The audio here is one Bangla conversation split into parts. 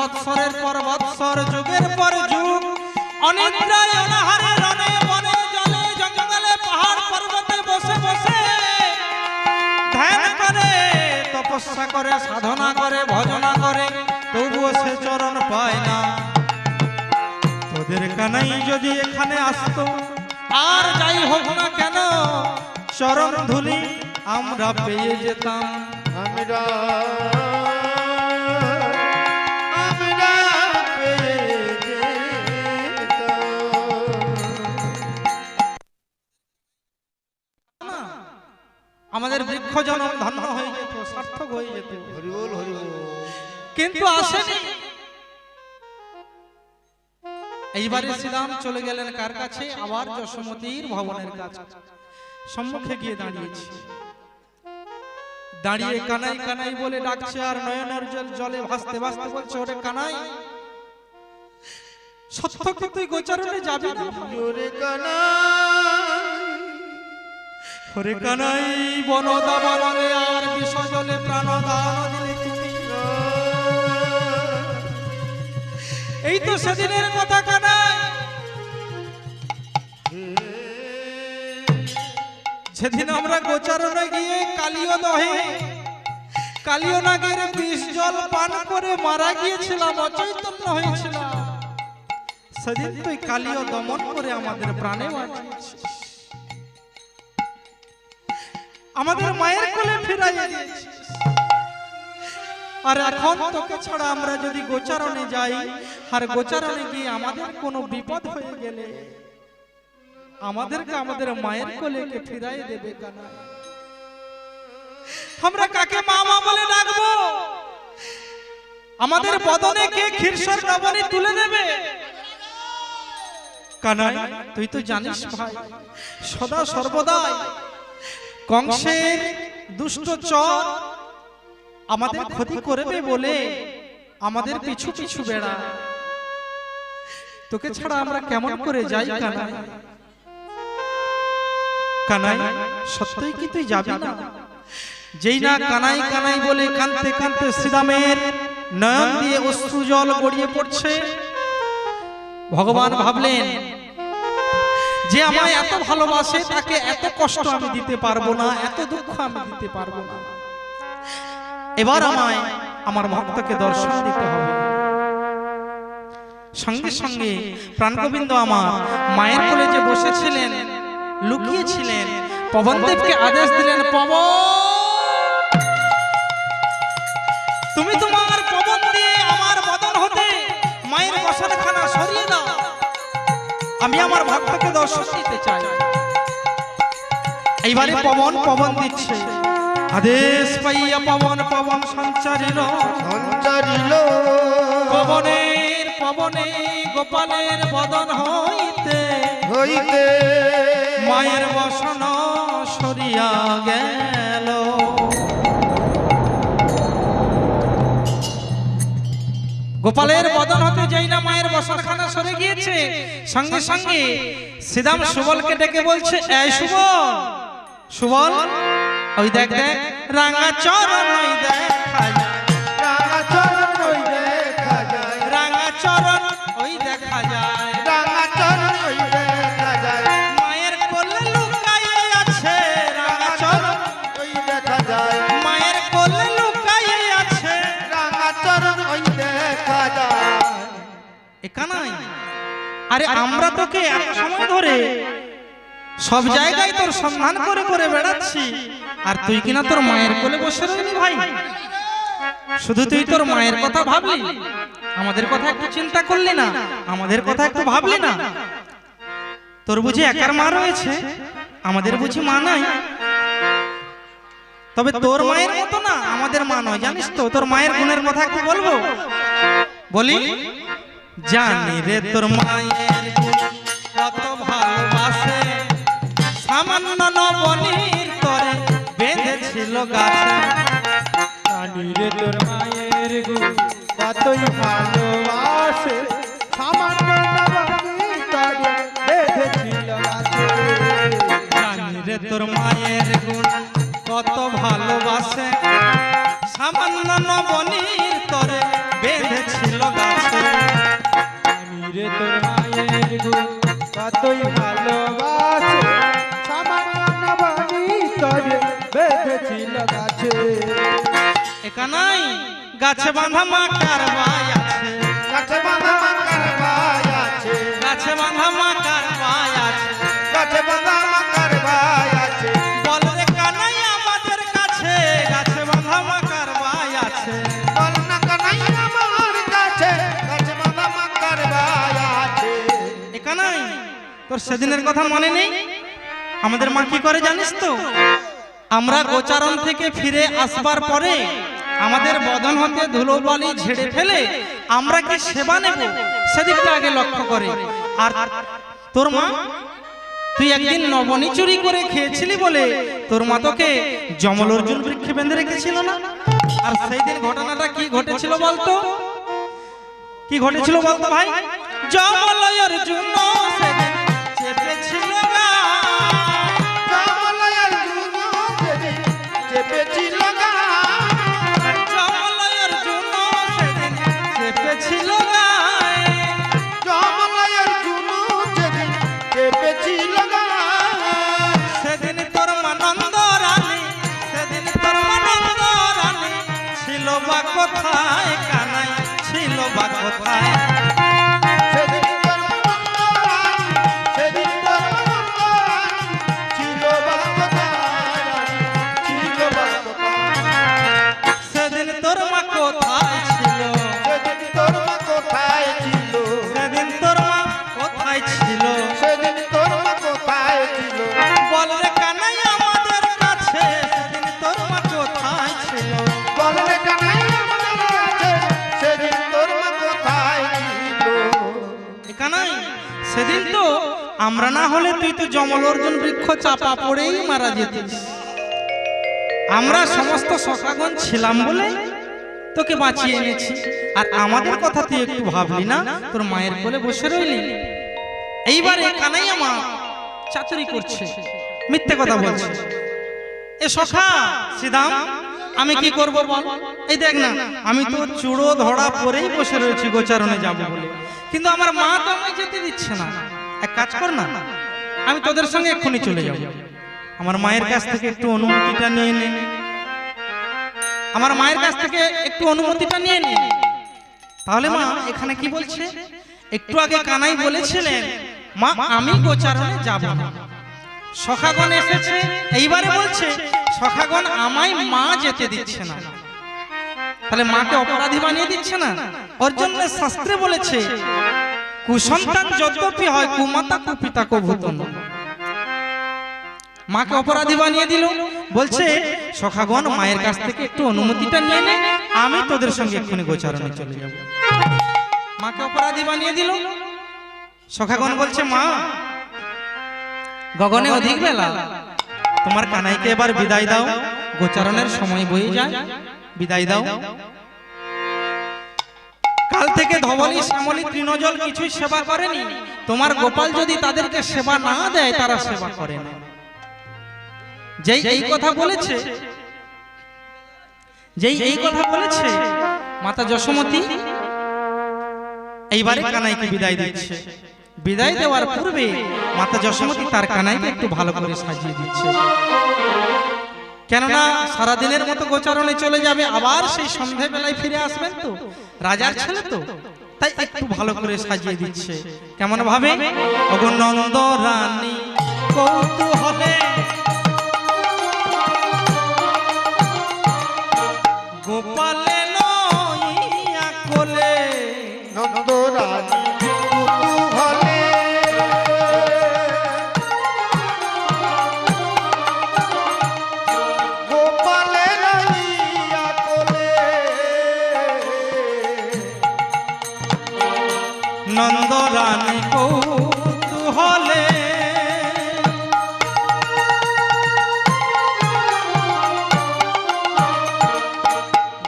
বৎসরের পর বৎসর, যুগের পর যুগ, অনিদ্রায় অনাহারে রণে বনে জলে জঙ্গলে পাহাড় পর্বতে বসে বসে ধ্যান করে, তপস্যা করে, সাধনা করে, ভজনা করে, তবুও সে চরণ পায় না। তোদের কানাই যদি এখানে আসতো, আর যাই হোক না কেন, চরণ ধুলি আমরা পেয়ে যেতাম। আমরা পেয়ে যেতাম। আমাদের বৃক্ষ জনম ধন্য হয়ে যেত, সার্থক হয়ে যেত। হরি বল, হরি বল। কিন্তু আসেনি। এইবারে শ্রীরাম চলে গেলেন কার কাছে? আবার যশোমতীর ভবনের কাছে। সম্মুখে গিয়ে দাঁড়িয়েছে, দাঁড়িয়ে কানাই কানাই বলে ডাকছে, আর নয়নের জল জলে ভাসতে ভাসতে বলছে, ওরে কানাই, সত্য কি তুই গোচারণে যাবি না? ওরে কানাই, ওরে কানাই, বনদাবনে আর বিষ জলে প্রাণদান দিলে তুমি। এই তো সেদিনের কথা কানাই, সেদিন আমরা গোচারণে গিয়ে কালিয় দহে কালিয় নাগের বিষ জল পান করে মারা গিয়েছিলাম, অচৈতন্য হয়েছিলাম। সেদিন তুই কালিয় দমন করে আমাদের প্রাণে বাঁচিয়েছিস, আমাদের মায়ের কোলে ফিরাইয়া দিয়েছিস। আর এখন তোকে ছাড়া আমরা যদি গোচারণে যাই, আর গোচারণে গিয়ে আমাদের কোনো বিপদ হয়ে গেলে আমাদেরকে আমাদের মায়ের কোলে কে ফিরাই দেবে কানা? আমরা কাকে মা মা বলে ডাকবো? আমাদের বদনে কে ক্ষীরসর নবনী তুলে দেবে? কানাই, তুই তো জানিস ভাই, সদা সর্বদাই কংসের দুষ্ট চর আমাদের ক্ষতি করবে বলে আমাদের পিছু পিছু বেড়া। তোকে ছাড়া আমরা কেমন করে যাই কানাই? কানাই, সত্যই কি তুই যাবি না? যেই না কানাই কানাই বলে কাঁদতে কাঁদতে শ্রীরামের নয়ন দিয়ে অশ্রু জল গড়িয়ে পড়ছে, ভগবান ভাবলেন যে আমায় এত ভালোবাসে, তাকে এত কষ্ট আমি দিতে পারবো না, এত দুঃখ আমি দিতে পারবো না। এবার আমায় আমার ভক্তকে দর্শন দিতে হবে। সঙ্গে সঙ্গে প্রাণগোবিন্দ আমার মায়ের কোলে যে বসেছিলেন, লুকিয়েছিলেন, পবনদেবকে আদেশ দিলেন, পবন তুমি তোমার পবন দিয়ে আমার বদন হতে মায়ের বসনখানা সরিয়ে দাও, আমি আমার ভক্তকে দর্শন দিতে চাই। এইবারে পবন পবন দিচ্ছে, আদেশ পাইয়া পবন পবন সঞ্চারিল সঞ্চারিল পবনের পবনে গোপালের বদন হইতে হইতে মায়ের বসন সরিয়া গেল। গোপালের বদন হতে যাই না মায়ের বসনখানা সরে গিয়েছে, সঙ্গে সঙ্গে শ্রীরাম সুবলকে ডেকে বলছে, এই সুবল, সুবল, ওই দেখ দেখ রাঙা চরণ ওই দেখা যায়, রাঙা চরণ ওই দেখা যায়, রাঙা চরণ ওই দেখা যায়, রাঙা চরণ ওই দেখা যায়, মায়ের কোলে লুকাইয়ে আছে রাঙা চরণ ওই দেখা যায়, মায়ের কোলে লুকাইয়ে আছে রাঙা চরণ ওই দেখা যায়। এখানাই, আরে আমরা তোকে এত সময় ধরে সব জায়গায় তোর সন্ধান করে করে বেড়াচ্ছি, আর তুই কিনা তোর মায়ের কোলে বসে রইলি ভাই। শুধু তুই তোর মায়ের কথা ভাবলি, আমাদের কথা একটু চিন্তা করলি না, আমাদের কথা একটু ভাবলি না? তোর বুঝি একার মা রয়েছে, আমাদের বুঝি মা নাই? তবে তোর মায়ের মতো না আমাদের মা নয়, জানিস তো? তোর মায়ের গুণের কথা একটু বলবো, বলি? জানি রে তোর মায়ের গুণ কত ভালোবাসে, সামান্য নবনীর তরে বেঁধেছিল গাছে। জানি রে তোর মায়ের গুণ কতই ভালোবাসে, সামান্য নবনীর তরে বেঁধেছিল গাছে। জানি রে তোর মায়ের গুণ কত ভালোবাসে, সামান্য নবনীর তরে বেঁধেছিল গাছে। গাছে বাঁধা মা কারবাই আছে, গাছে বাঁধা মা কারবাই আছে, গাছে বাঁধা মা কারবাই আছে, গাছে বাঁধা মা কারবাই আছে। বল রে কানাই আমাদের কাছে গাছে বাঁধা মা কারবাই আছে। বল না কানাই আমার কাছে গাছে বাঁধা মা কারবাই আছে। এ কানাই, তোর সেদিনের কথা মনে নেই? আমাদের মা কি করে জানিস তো? আমরা গোচারণ থেকে ফিরে আসবার পরে আমাদের বদন হতে ধুলোবালি ঝেড়ে ফেলে আমরা কি সেবা নেব সেদিকটা আগে লক্ষ্য করে। আর তোর মা, তুই একদিন নবনী চুরি করে খেয়েছিলি বলে তোর মা তোকে জমল অর্জুন বৃক্ষে বেঁধে রেখেছিল না? আর সেই দিন ঘটনাটা কি ঘটেছিল বলতো? কি ঘটেছিল বলতো ভাই? জমল অর্জুন সেদিন চেপেছিল গা, জমল অর্জুন সেদিন চেপেছিল গা, জমল অর্জুন সেদিন চেপেছিল গা। জমল অর্জুন সেদিন চেপেছিল গা। সেদিন তোর মানন্দ রানী, সেদিন তোর মানন্দ রানী ছিল বা কোথায় কানাই, ছিল বা কোথায়? সেদিন তোর আনন্দ রানী, সেদিন তোর আনন্দ রানী ছিল বা কোথায়, ছিল বা কোথায়। সেদিন তোর মা কোথায় ছিল, সেদিন তোর মা কোথায় ছিল, সেদিন তোর মা কোথায় ছিল? সেদিন তোর মা কোথায় ছিল। বল রে কানাই আমাদের কাছে সেদিন তোর মা কোথায় ছিল? বল রে কানাই আমার কাছে সেদিন তোর মা কোথায় ছিল। এ কানাই, সেদিন তো আমরা না হলে তুই তো জমল অর্জুন বৃক্ষ চাপা পড়েই মারা যেতিস। আমরা সমস্ত সখাগণ ছিলাম বলে তোকে বাঁচিয়ে এনেছি। আর আমাদের কথা তুই একটু ভাবলি না, তোর মায়ের কোলে বসে রইলি। এইবারে কানাই আমার চাতুরি করছে, মিথ্যে কথা বলছে। এ সখা সিদাম, আমি কি করব বল? এই দেখ না, আমি তো চূড়ো ধরা পরেই বসে রয়েছি গোচারণে যাব বলে, কিন্তু আমার মা তো আমায় যেতে দিচ্ছে না। এক কাজ কর না, আমি তোদের সঙ্গে এক্ষুনি চলে যাব। আমার মায়ের কাছ থেকে একটু অনুমতিটা নিয়ে নে, আমার মায়ের কাছ থেকে একটু অনুমতিটা নিয়ে নে। তাহলে মা এখানে কি বলছে? একটু আগে কানাই বলেছিলেন মা আমি গোচারণে যাব না, সখাগণ এসেছে। এইবারে বলছে সখাগণ আমায় মা যেতে দিচ্ছে না। তাহলে মাকে অপরাধী বানিয়ে দিচ্ছে না? ওর জন্য শাস্ত্রে বলেছে কুসন্তান যদ্যপি হয় কুমাতা কুপিতা কভূতন। মাকে অপরাধী বানিয়ে দিল, বলছে সখাগণ মায়ের কাছ থেকে একটু অনুমতিটা নিয়ে নে, আমি তোদের সঙ্গে এক্ষুনি গোচারণে চলে যাব। মাকে অপরাধী বানিয়ে দিল। সখাগণ বলছে মা গগনে অধিক বেলা, তোমার কানাইকে এবার বিদায় দাও, গোচারণের সময় বয়ে যায়, বিদায় দাও। কাল থেকে ধবলি শ্যামলি তৃণজল কিছুই সেবা করেনি, তোমার গোপাল যদি তাদেরকে সেবা না দেয় তারা সেবা করে না। যেই এই কথা বলেছে, যেই এই কথা বলেছে মাতা যশোমতী এইবারে কানাইকে বিদায় দিচ্ছে। বিদায় দেওয়ার পূর্বে মাতা যশোমতী তার কানাইকে একটু ভালো করে সাজিয়ে দিচ্ছে, কেননা সারাদিনের মতো গোচারণে চলে যাবে, আবার সেই সন্ধ্যা বেলায় ফিরে আসবেন তো, রাজার ছেলে তো, তাই একটু ভালো করে সাজিয়ে দিচ্ছে। কেমন ভাবে? ওগো নন্দ রানী কৌতূহলে গোপালে নইয়া কোলে, নন্দ রানী কুতূহলে গোপালে রাইয়া কোলে, নন্দ রানী কৌতূহলে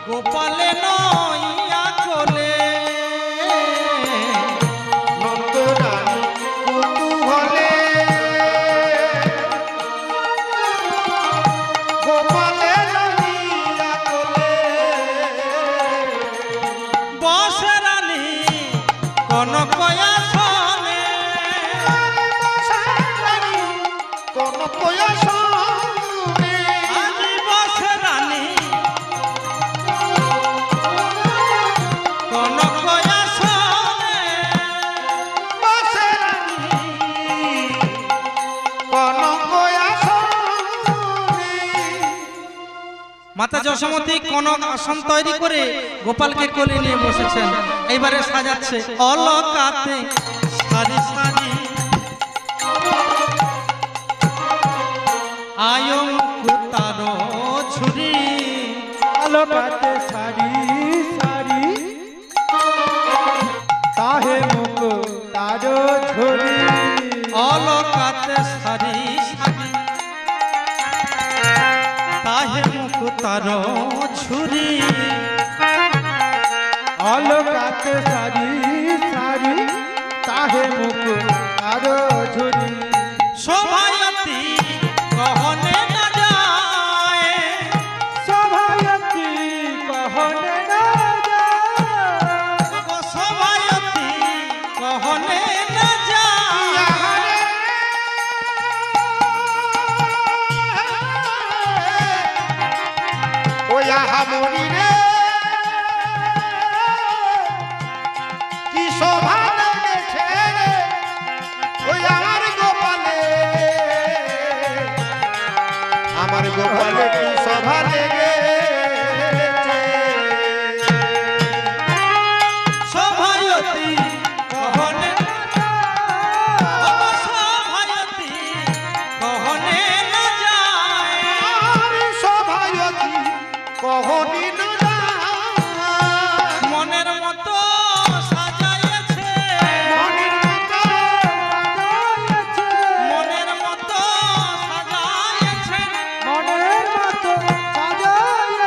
গোপালে নইয়া কোলে, নন্দ রানী কুতূহলে গোপালে রাইয়া কোলে, বসে রানী কনক আসনে, কোন প্রয়াসনে আজি বসে রানী যশোমতী কনক আসন তৈরি করে গোপালকে কোলে নিয়ে বসেছেন। এইবারে সাজাচ্ছে অলকাতে সারি সারি আয়ং কুতার ছুরি আলোকাতে সারি সারি তাহে মুখ তারো ঝুরি অলকাতে সারি সারি তাহে মুখ তার ছুরি আলোকাতে সারি সারি তাহে মুখ তারো ঝুরি শোভায়তী কহনে না যায় সভায়তী কহনে না যায় গো শোভায়তী কহনে না যায় ও ইহা মরি রে কি শোভা লেগেছে রে ওই আমার গোপালে কি শোভা লেগেছে শোভায়তী কহনে গো শোভায়তী কহনে না যায় আর শোভায়তী কহনি না যায়। মনের মতো সাজাইছে মনের মতো সাজাইছে, মনের মতো সাজাইছে মনের মতো আজ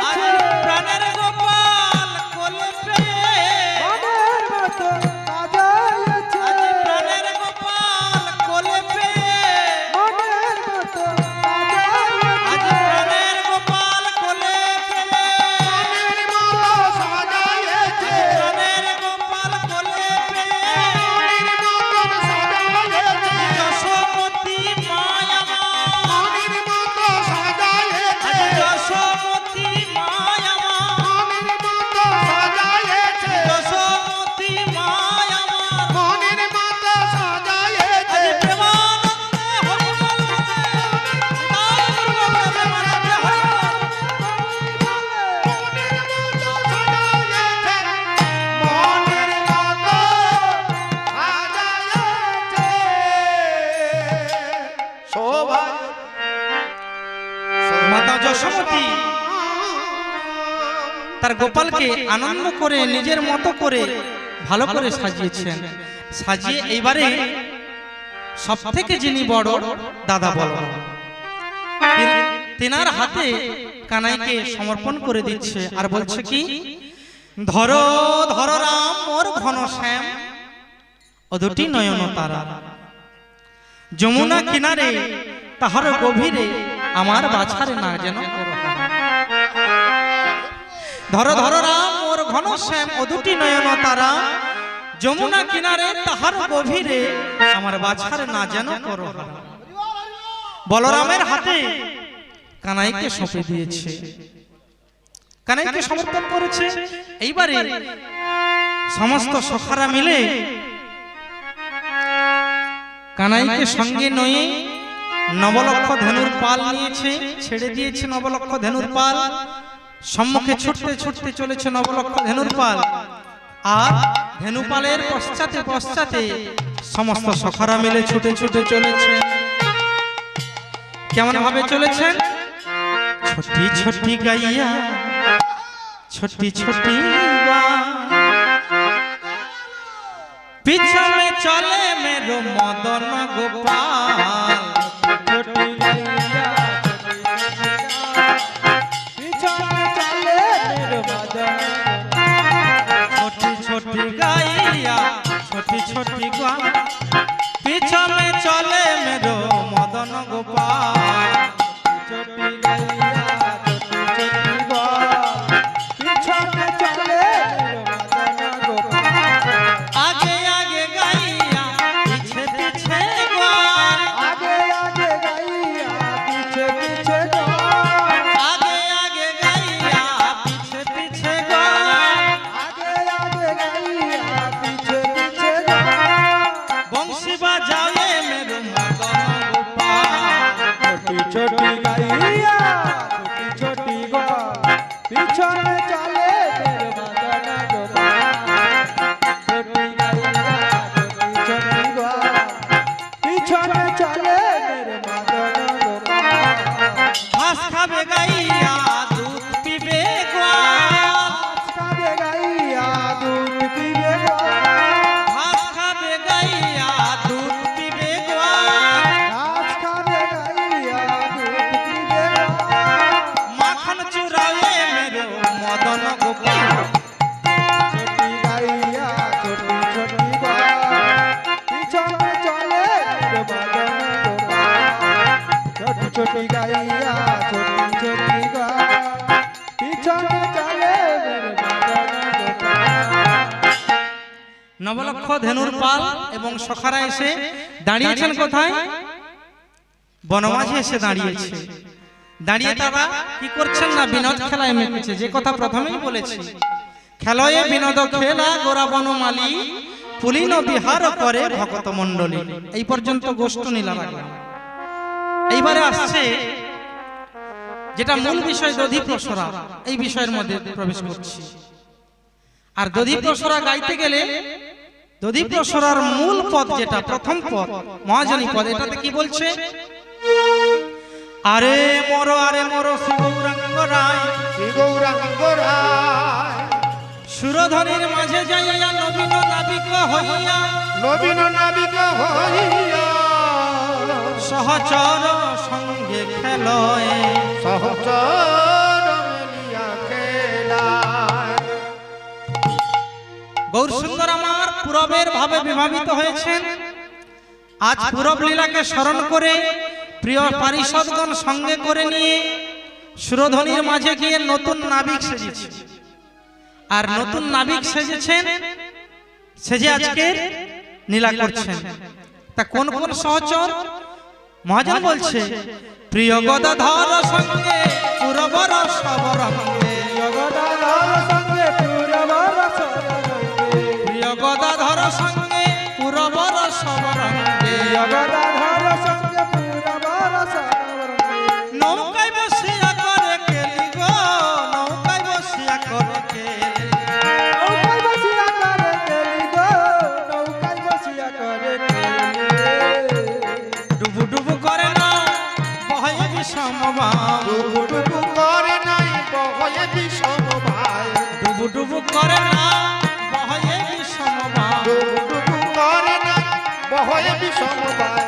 সাজাইছে, প্রাণের গোপাল কোলে পেয়ে মনের মতো সাজাইছে, আজ প্রাণের গোপাল কোলে পেয়ে মনের মতো আজ সাজাইছে, প্রাণের গোপাল কোলে পেয়ে মনের মতো সাজাইছে, প্রাণের গোপাল কোলে পেয়ে মনের মতো সাজাইছে, যশোমতী মায়ামা মনের মতো সাজাইছে, আজ যশোমতী মায়ামা মনের মতো সাজাইছে, যশোমতী মায়ামা মনের মতো সাজাইছে, আজ প্রেমানন্দে হরি বল বলে তাই বলে প্রেমানন্দে হরি বল মাতা যশোমতী তার গোপালকে আনন্দ করে নিজের মতো করে ভালো করে সাজিয়েছেন। সাজিয়ে এইবারে সব থেকে যিনি বড় দাদা বল তেনার হাতে কানাইকে সমর্পণ করে দিচ্ছে আর বলছে কি ধরো ধরো রাম মোর ঘন শ্যাম ও দুটি নয়ন তারা যমুনা কিনারে তাহার গভীরে আমার বাছারে না যেন করো হারা। ধরো ধরো রাম মোর ঘন শ্যাম ও দুটি নয়ন তারা যমুনা কিনারে তাহার গভীরে আমার বাছারে না যেন করো হারা। বলরামের হাতে কানাইকে সঁপে দিয়েছে, কানাইকে সমর্পণ করেছে। এইবারে সমস্ত সখারা মিলে কানাইকে সঙ্গে নয়ে নবলক্ষ ধনুর পাল নিয়েছে, ছেড়ে দিয়েছে নবলক্ষ ধনুর পাল। সম্মুখে ছুটতে ছুটতে চলেছে নবলক্ষ ধনুর পাল, আর ধেনুপালের পশ্চাতে পশ্চাতে সমস্ত সখারা মিলে ছুটে ছুটে চলেছে। কেমন ভাবে চলেছেন? ছোটি ছোটি গাইয়া ছোটি ছোটি পিছনে চলে মেরো মদন গোপাল ছোটি গাইয়া পিছনে চলে মেরে মদন ছোটি ছোটি গাইয়া ছোটি ছোটি গা পিছনে চলে মেরো মদন গোপাল ছোটি গাইয়া ছোটি ছোটি বল পিছনে চলে মেরে মদন গোপাল আগে আগে গাইয়া পিছে পিছে গান আগে আগে গাইয়া পিছে পিছে বল আগে আগে গাইয়া পিছে পিছে গান আগে আগে গাইয়া ছোটি গাইয়া ছোটি ছোটি গায় পিছনে চলে মেরে বাজানো দোকান। নবলক্ষ ধেনুর পাল এবং সখারা এসে দাঁড়িয়েছেন কোথায়? বনমাঝে এসে দাঁড়িয়েছে। দাঁড়িয়ে তারা কি করছেন না বিনোদ খেলায় মেতেছে। যে কথা প্রথমেই বলেছি, খেলয়ে বিনোদ খেলা গোরা বনমালী পুলিন বিহার করে ভক্ত মণ্ডলী। এই পর্যন্ত গোষ্ঠ নীলা রাখলাম। এইবারে আসছে যেটা মূল বিষয়, দধি প্রসরা। এই বিষয়ের মধ্যে প্রবেশ করছি। আর দধি প্রসরা গাইতে গেলে দধি প্রসরার মূল পদ যেটা প্রথম পদ মহাজনী পদ, এটাতে কি বলছে? আরে মরো শ্রী গৌরাঙ্গ রায়, শ্রী গৌরাঙ্গ রায় সুরধনির মাঝে যাইয়া নবীন নাবিক হইয়া, নবীন নাবিক হইয়া সহচর সঙ্গে খেলয়ে, সহচর মিলিয়া খেলায়। গৌর সুন্দর আমার পূরবের ভাবে বিভাবিত হয়েছেন। আজ পূরব লীলাকে স্মরণ করে প্রিয় পারিষদগণ সঙ্গে করে নিয়ে সুরধনির মাঝে গিয়ে নতুন নাবিক সেজেছে। আর নতুন নাবিক সেজেছেন, সেজে আজকে নীলা করছেন। তা কোন কোন সহচর? মহাজন বলছে, প্রিয় গদাধর সঙ্গে পূরবর সবরঙ্গে, প্রিয় গদাধর সঙ্গে পূরবর সবরঙ্গে, নৌকায় বসিয়া করে কেলি গো, নৌকায় বসিয়া করে কেলি, ডুবু ডুবু করে না বহে বিষম বাম, ডুবু ডুবু করে নাই বহে বিষম ভাই, ডুবু ডুবু করে না বহে বিষম বাম, ডুবু ডুবু করে নাই বহে বিষম ভাই।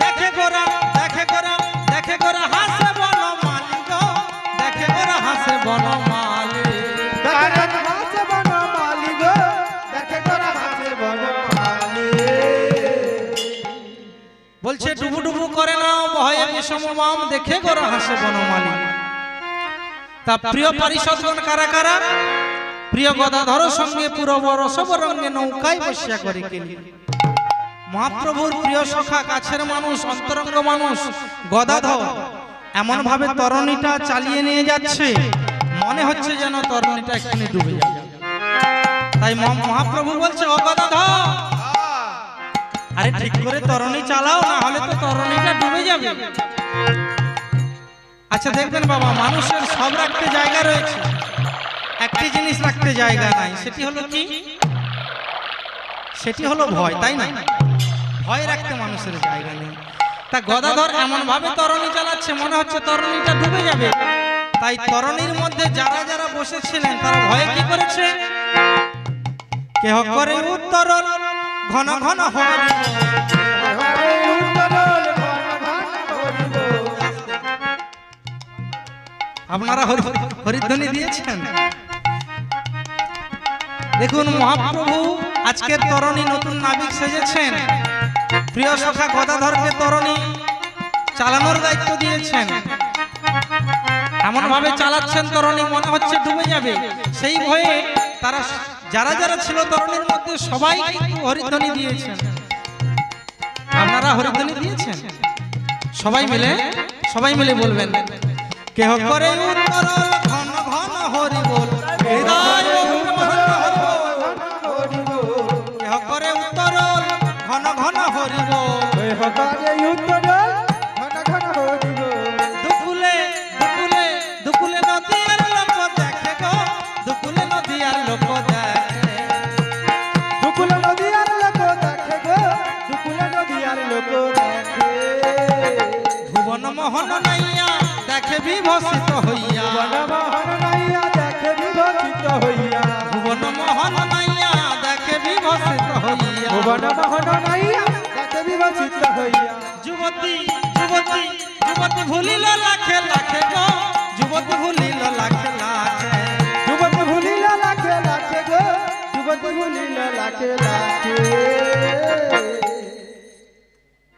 দেখে গোরা দেখে গোরা দেখে গোরা হাসে বনমালী গো, দেখে গোরা হাসে বনমালী, কারণ হাসে বনমালী গো, দেখে তোরা হাসে বনমালী। বলছে ডুবু ডুবু করে না বহে বিষম বাম, দেখে গোরা হাসে বনমালী। তা প্রিয় পারিষদগণ কারা কারা? প্রিয় গদাধর সঙ্গে পূরব রসবরঙ্গে নৌকায় বসিয়া করে কেলি। মহাপ্রভুর প্রিয় সখা, কাছের মানুষ, অন্তরঙ্গ মানুষ গদাধর এমন ভাবে তরণীটা চালিয়ে নিয়ে যাচ্ছে, মনে হচ্ছে যেন তরণীটা এখানে ডুবে যাবে। তাই মহাপ্রভু বলছে, ও গদাধর, আরে ঠিক করে তরণী চালাও, না হলে তো তরণীটা ডুবে যাবে। আচ্ছা দেখবেন বাবা, মানুষের সব রাখতে জায়গা রয়েছে, একটি জিনিস রাখতে জায়গা নাই। সেটি হলো কি? সেটি হলো ভয়, তাই না? ভয় রাখতে মানুষের জায়গা নেই। তা গদাধর এমন ভাবে তরণী চালাচ্ছে, মনে হচ্ছে তরণীটা ডুবে যাবে। তাই তরণীর মধ্যে যারা যারা বসেছিলেন তারা ভয়ে কি করেছে? কেহ করে উত্তরণ ঘন ঘন হরি, আপনারা হরিধ্বনি দিয়েছেন। দেখুন মহাপ্রভু আজকের তরণী নতুন নাবিক সেজেছেন, প্রিয় সখা গদাধরকে তরণী চালানোর দায়িত্ব দিয়েছেন। এমন ভাবে চালাচ্ছেন তরণী মনে হচ্ছে ডুবে যাবে। সেই ভয়ে তারা যারা যারা ছিল তরণীর মধ্যে সবাই কিন্তু হরিধ্বনি দিয়েছেন। আপনারা হরিধ্বনি দিয়েছেন? সবাই মিলে বলবেন, কেহ করে উত্তরল ঘন ঘন হরি বল, হৃদয় কেহ করে উত্তরল ঘন ঘন হরি বল, দুকুলে দুকুলে দুকুলে নদী আর লোক দেখে গো, দুকুলে নদী আর লোক দেখে, দুকুল নদী আর লোক দেখে গো, দুকুল নদী আর লোক দেখে। ভুবন মোহন নাইয়া দেখে বিভূষিত হইয়া, বনমোহন নাইয়া দেখে বিভূষিত হইয়া, ভুবন মোহন নাইয়া দেখে বিভূষিত হইয়া, বনমোহন নাইয়া দেখে বিভূষিত হইয়া। যুবতী যুবতী যুবতী ভুলিল লাখে লাখে গো, যুবতী ভুলিল লাখে লাখে, যুবতী ভুলিল লাখে লাখে গো, যুবতী ভুলিল লাখে লাখে।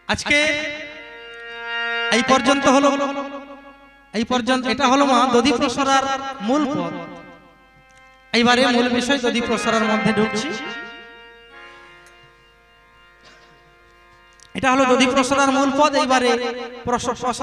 আজকে এই পর্যন্ত হলো এই পর্যন্ত এটা হলো মা দধি প্রসরার মূল পদ। এইবারে মূল বিষয় দধি প্রসরার মধ্যে ঢুকছি। এটা হলো দধি প্রসরার মূল পদ। এইবারে